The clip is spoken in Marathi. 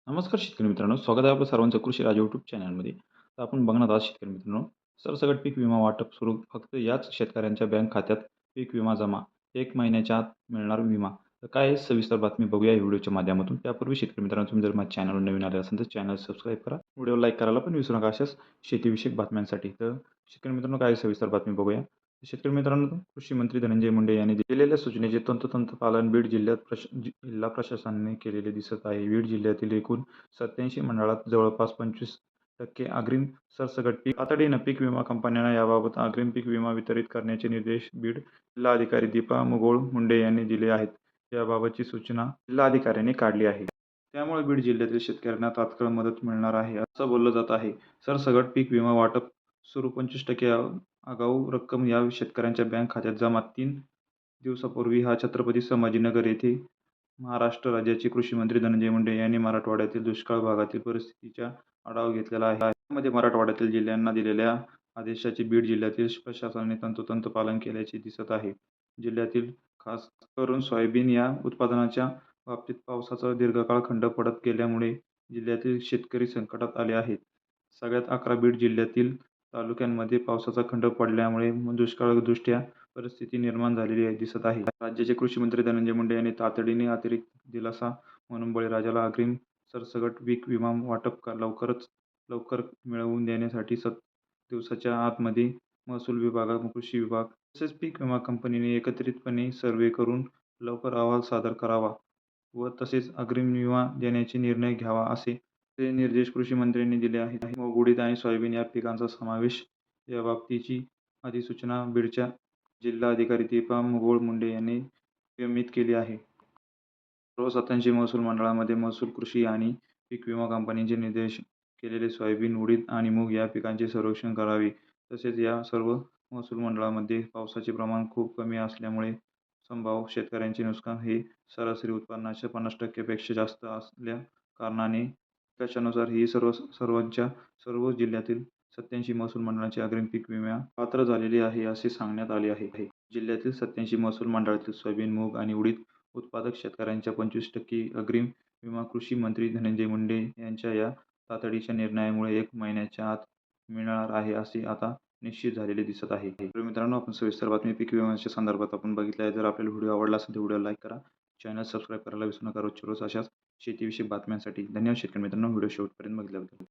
नमस्कार शेतकरी मित्रांनो, स्वागत आहे आपलं सर्वांचं कृषी राज यूट्यूब चॅनलमध्ये. तर आपण बघणार आहात शेतकरी मित्रांनो, सरसकट पीक विमा वाटप सुरू फक्त याच शेतकऱ्यांच्या बँक खात्यात पीक विमा जमा 1 महिन्याच्या आत मिळणार विमा. तर काय आहे सविस्तर बातमी बघूया या व्हिडिओच्या माध्यमातून. त्यापूर्वी शेतकरी मित्रांनो, तुम्ही जर माझ्या चॅनलवर नवीन आले असाल तर चॅनल सबस्क्राईब करा. व्हिडिओ लाईक करायला पण विसरू नका अशाच शेतीविषयक बातम्यांसाठी. तर शेतकरी मित्रांनो, काय आहे सविस्तर बातमी बघूया. शेतकरी मित्रांनो, कृषी मंत्री धनंजय मुंडे यांनी दिलेल्या सूचनेचे तंतोतंत पालन बीड जिल्ह्यात जिल्हा प्रशासनाने केलेले दिसत आहे. बीड जिल्ह्यातील एकूण 87 मंडळात जवळपास 25% अग्रिम सरसकट पीक तातडीनं पीक विमा कंपन्यांना याबाबत अग्रिम पीक विमा वितरित करण्याचे निर्देश बीड जिल्हाधिकारी दीपा मुगोळ मुंडे यांनी दिले आहेत. याबाबतची सूचना जिल्हाधिकाऱ्यांनी काढली आहे. त्यामुळे बीड जिल्ह्यातील शेतकऱ्यांना तात्काळ मदत मिळणार आहे, असं बोललं जात आहे. सरसकट पीक विमा वाटप सुरू 25% आगाऊ रक्कम या शेतकऱ्यांच्या बँक खात्यात जमा 3 दिवसापूर्वी हा छत्रपती संभाजीनगर येथे महाराष्ट्र राज्याचे कृषी मंत्री धनंजय मुंडे यांनी मराठवाड्यातील दुष्काळ भागातील परिस्थितीचा आढावा घेतलेला आहे. यामध्ये मराठवाड्यातील जिल्ह्यांना दिलेल्या आदेशाचे बीड जिल्ह्यातील प्रशासनाने तंतोतंत पालन केल्याचे दिसत आहे. जिल्ह्यातील खास करून सोयाबीन या उत्पादनाच्या बाबतीत पावसाचा दीर्घकाळ खंड पडत गेल्यामुळे जिल्ह्यातील शेतकरी संकटात आले आहेत. सगळ्यात 11 बीड जिल्ह्यातील तालुक्यांमध्ये पावसाचा खंड पडल्यामुळे दुष्काळदृष्ट्या परिस्थिती निर्माण झालेली दिसत आहे. राज्याचे कृषी मंत्री धनंजय मुंडे यांनी तातडीने अतिरिक्त दिलासा म्हणून बळीराजाला अग्रिम सरसकट पीक विमा वाटप लवकरच लवकर मिळवून देण्यासाठी 7 दिवसाच्या आतमध्ये महसूल विभाग, कृषी विभाग तसेच पीक विमा कंपनीने एकत्रितपणे सर्व्हे करून लवकर अहवाल सादर करावा व तसेच अग्रिम विमा देण्याचे निर्णय घ्यावा असे ते निर्देश कृषी मंत्र्यांनी दिले आहेत. मूग, उडीद आणि सोयाबीन या पिकांचा समावेश याबाबतीची अधिसूचना बीडच्या जिल्हाधिकारी दीपा मुगोळ मुंडे यांनी नियमित केली आहे. सर्व 87 महसूल मंडळांमध्ये महसूल, कृषी आणि पीक विमा कंपन्यांचे निर्देश केलेले सोयाबीन, उडीद आणि मूग या पिकांचे सर्वेक्षण करावे. तसेच या सर्व महसूल मंडळांमध्ये पावसाचे प्रमाण खूप कमी असल्यामुळे संभाव्य शेतकऱ्यांचे नुकसान हे सरासरी उत्पन्नाच्या 50% पेक्षा जास्त असल्या कारणाने निकषानुसार ही सर्व जिल्ह्यातील 87 महसूल मंडळांचे अग्रिम पीक विमा पात्र झालेले आहे असे सांगण्यात आले आहे. जिल्ह्यातील 87 महसूल मंडळातील सोयाबीन, मूग आणि उडीद उत्पादक शेतकऱ्यांच्या 25% अग्रिम विमा कृषी मंत्री धनंजय मुंडे यांच्या या तातडीच्या निर्णयामुळे 1 महिन्याच्या आत मिळणार आहे असे आता निश्चित झालेले दिसत आहे. तर मित्रांनो, आपण सविस्तर बातमी पीक विम्याच्या संदर्भात आपण बघितली आहे. जर आपल्याला व्हिडिओ आवडला असेल तर व्हिडिओ लाईक करा, चॅनल सबस्क्राईब करायला विसरू नका. रोजच्या रोज अशाच शेतीविषयक बातम्यांसाठी. धन्यवाद शेतकरी मित्रांनो, व्हिडिओ शेवटपर्यंत बघितल्याबद्दल.